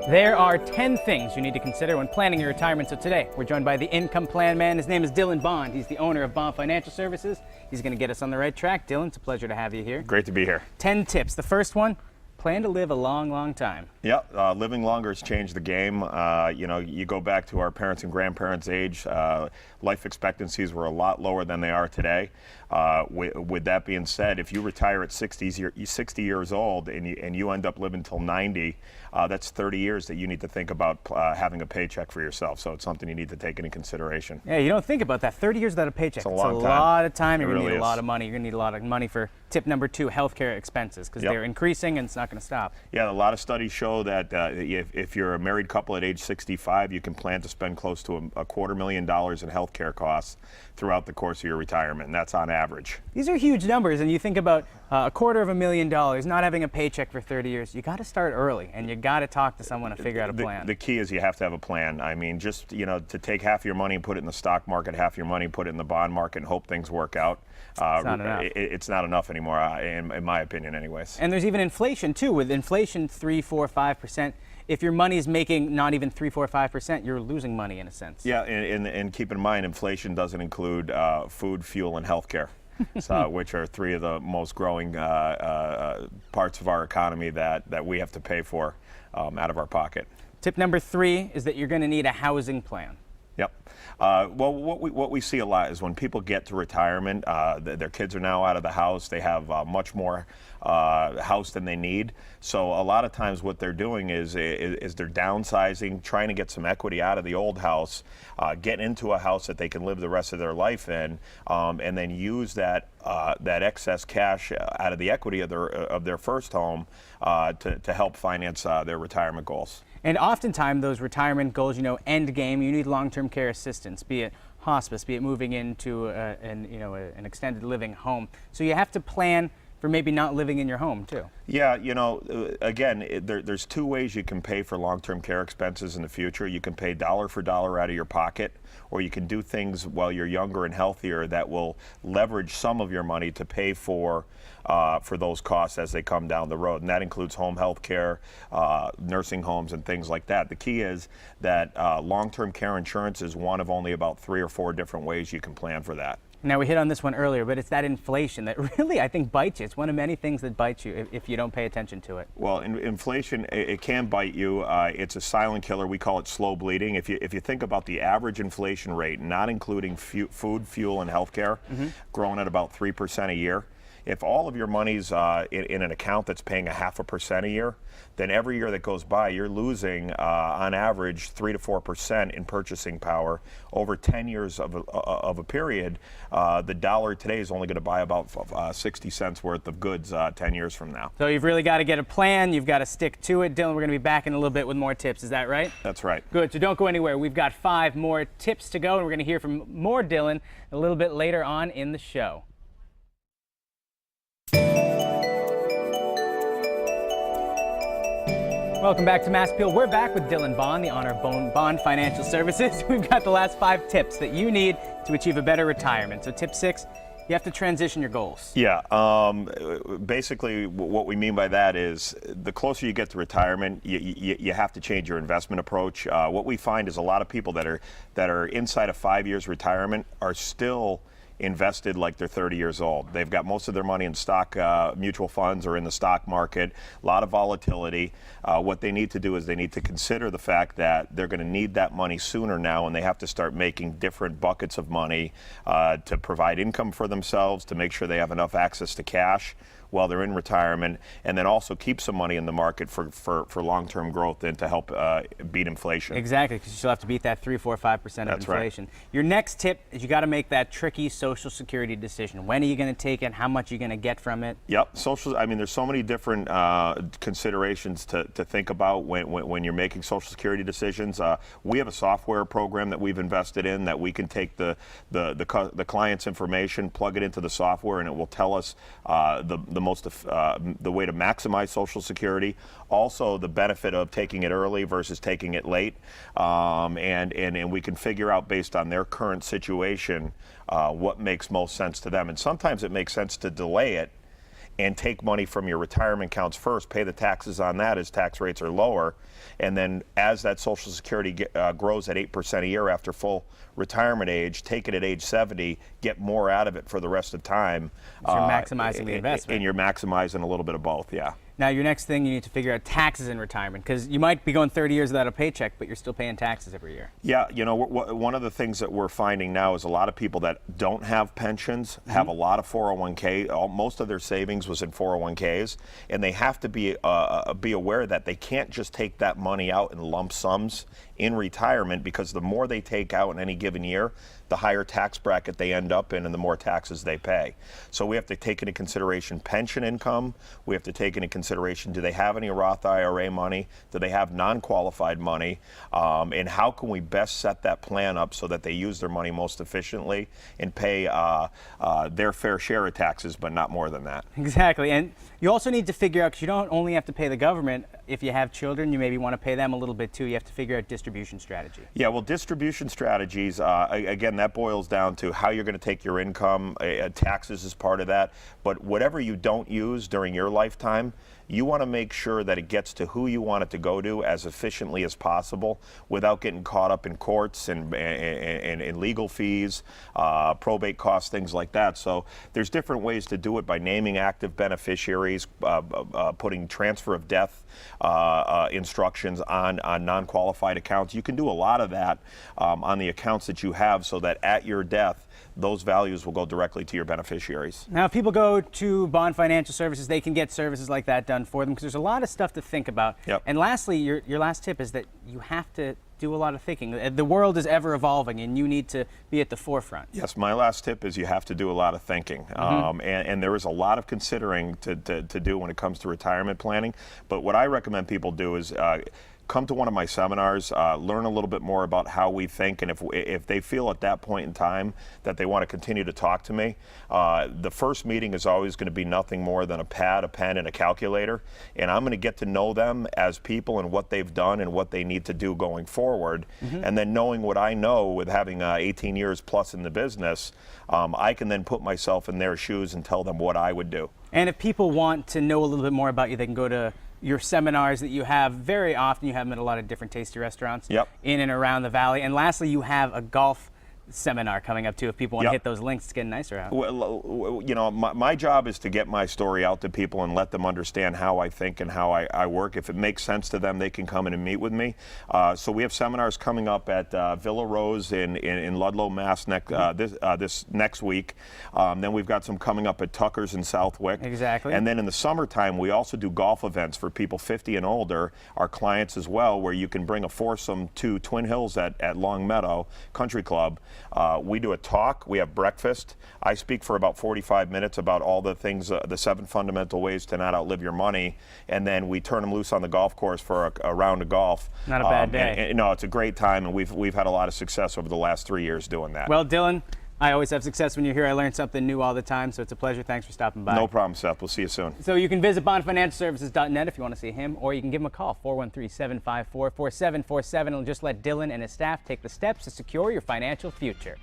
There are 10 things you need to consider when planning your retirement. So today, we're joined by the income plan man. His name is Dylan Bond. He's the owner of Bond Financial Services. He's going to get us on the right track. Dylan, it's a pleasure to have you here. Great to be here. 10 tips. The first one, plan to live a long, long time. Yep, living longer has changed the game. You go back to our parents and grandparents' age, life expectancies were a lot lower than they are today. With that being said, if you retire at 60 years old and you end up living till 90, that's 30 years that you need to think about having a paycheck for yourself. So it's something you need to take into consideration. Yeah, you don't think about that. 30 years without a paycheck. It's a long time. Lot of time. It You're going to really need a is. lot of money. You're going to need a lot of money for tip number 2, healthcare expenses, because they're increasing and it's not going to stop. Yeah, a lot of studies show that if you're a married couple at age 65, you can plan to spend close to a $250,000 in healthcare costs throughout the course of your retirement, and that's on average. These are huge numbers, and you think about $250,000, not having a paycheck for 30 years. You got to start early, and you got to talk to someone to figure out a plan. The key is you have to have a plan. I mean, just to take half your money and put it in the stock market, half your money and put it in the bond market and hope things work out. It's not enough. It's not enough anymore, in my opinion, anyways. And there's even inflation too. With inflation 3, 4, 5%, if your money is making not even 3, 4, 5%, you're losing money in a sense. Yeah, and keep in mind, inflation doesn't include food, fuel, and healthcare, which are 3 of the most growing parts of our economy that we have to pay for out of our pocket. Tip number 3 is that you're going to need a housing plan. Yep. Well, what we see a lot is when people get to retirement, their kids are now out of the house. They have much more house than they need. So a lot of times what they're doing is they're downsizing, trying to get some equity out of the old house, get into a house that they can live the rest of their life in, and then use that excess cash out of the equity of their first home to help finance their retirement goals. And oftentimes those retirement goals, end game, you need long-term care assistance, be it hospice, be it moving into an extended living home. So you have to plan for maybe not living in your home too. Yeah, again, there's 2 ways you can pay for long-term care expenses in the future. You can pay dollar for dollar out of your pocket, or you can do things while you're younger and healthier that will leverage some of your money to pay for those costs as they come down the road. And that includes home health care, nursing homes, and things like that. The key is that long-term care insurance is one of only about 3 or 4 different ways you can plan for that. Now, we hit on this one earlier, but it's that inflation that really, I think, bites you. It's one of many things that bites you if you don't pay attention to it. Well, inflation, it can bite you. It's a silent killer. We call it slow bleeding. If you think about the average inflation rate, not including food, fuel, and healthcare, growing at about 3% a year. If all of your money's in an account that's paying 0.5% a year, then every year that goes by, you're losing, on average, 3 to 4% in purchasing power. Over 10 years of a period, the dollar today is only going to buy about 60 cents worth of goods 10 years from now. So you've really got to get a plan. You've got to stick to it. Dylan, we're going to be back in a little bit with more tips. Is that right? That's right. Good. So don't go anywhere. We've got 5 more tips to go, and we're going to hear from more Dylan a little bit later on in the show. Welcome back to Mass Appeal. We're back with Dylan Bond, the owner of Bond Financial Services. We've got the last 5 tips that you need to achieve a better retirement. So tip 6, you have to transition your goals. Yeah, basically what we mean by that is the closer you get to retirement, you have to change your investment approach. What we find is a lot of people that are inside of 5 years retirement are still invested like they're 30 years old. They've got most of their money in stock mutual funds or in the stock market, a lot of volatility. What they need to do is they need to consider the fact that they're going to need that money sooner now, and they have to start making different buckets of money to provide income for themselves, to make sure they have enough access to cash while they're in retirement, and then also keep some money in the market for long-term growth and to help beat inflation. Exactly, because you still have to beat that 3, 4, 5% of That's inflation. Right. Your next tip is you got to make that tricky Social Security decision. When are you going to take it? How much are you going to get from it? Yep. There's so many different considerations to think about when you're making Social Security decisions. We have a software program that we've invested in that we can take the client's information, plug it into the software, and it will tell us the way to maximize Social Security, also the benefit of taking it early versus taking it late, and we can figure out based on their current situation what makes most sense to them. And sometimes it makes sense to delay it and take money from your retirement accounts first, pay the taxes on that as tax rates are lower, and then as that Social Security grows at 8% a year after full retirement age, take it at age 70, get more out of it for the rest of time. So you're maximizing the investment. And you're maximizing a little bit of both, yeah. Now, your next thing, you need to figure out taxes in retirement, because you might be going 30 years without a paycheck, but you're still paying taxes every year. Yeah, you know, one of the things that we're finding now is a lot of people that don't have pensions have a lot of 401k. Most of their savings was in 401ks, and they have to be aware that they can't just take that money out in lump sums in retirement, because the more they take out in any given year, the higher tax bracket they end up in and the more taxes they pay. So we have to take into consideration pension income. We have to take into consideration, do they have any Roth IRA money? Do they have non-qualified money? And how can we best set that plan up so that they use their money most efficiently and pay their fair share of taxes, but not more than that? Exactly. And you also need to figure out, because you don't only have to pay the government. If you have children, you maybe want to pay them a little bit too. You have to figure out distribution strategy. Yeah, well, distribution strategies, again, that boils down to how you're going to take your income. Taxes is part of that. But whatever you don't use during your lifetime, you want to make sure that it gets to who you want it to go to as efficiently as possible without getting caught up in courts and legal fees, probate costs, things like that. So there's different ways to do it by naming active beneficiaries, putting transfer of death instructions on non-qualified accounts. You can do a lot of that on the accounts that you have, so that at your death, those values will go directly to your beneficiaries. Now, if people go to Bond Financial Services, they can get services like that done for them, because there's a lot of stuff to think about. Yep. And lastly, your last tip is that you have to do a lot of thinking. The world is ever evolving, and you need to be at the forefront. Yes, my last tip is you have to do a lot of thinking. And there is a lot of considering to do when it comes to retirement planning. But what I recommend people do is come to one of my seminars, learn a little bit more about how we think, and if they feel at that point in time that they want to continue to talk to me, the first meeting is always going to be nothing more than a pad, a pen, and a calculator, and I'm going to get to know them as people and what they've done and what they need to do going forward. And then knowing what I know with having 18 years plus in the business, I can then put myself in their shoes and tell them what I would do. And if people want to know a little bit more about you, they can go to your seminars that you have very often. You have them at a lot of different tasty restaurants in and around the valley. And lastly, you have a golf seminar coming up too, if people want to hit those links. It's getting nicer out. Well, you know, my job is to get my story out to people and let them understand how I think and how I work. If it makes sense to them, they can come in and meet with me. So we have seminars coming up at Villa Rose in Ludlow, Mass. This next week. Then we've got some coming up at Tucker's in Southwick. Exactly. And then in the summertime, we also do golf events for people 50 and older, our clients as well, where you can bring a foursome to Twin Hills at Long Meadow Country Club. We do a talk, we have breakfast. I speak for about 45 minutes about all the things, the 7 fundamental ways to not outlive your money, and then we turn them loose on the golf course for a round of golf. Not a bad day. And, no, it's a great time, and we've had a lot of success over the last 3 years doing that. Well, Dylan, I always have success when you're here. I learn something new all the time, so it's a pleasure. Thanks for stopping by. No problem, Seth. We'll see you soon. So you can visit bondfinancialservices.net if you want to see him, or you can give him a call, 413-754-4747, and just let Dylan and his staff take the steps to secure your financial future.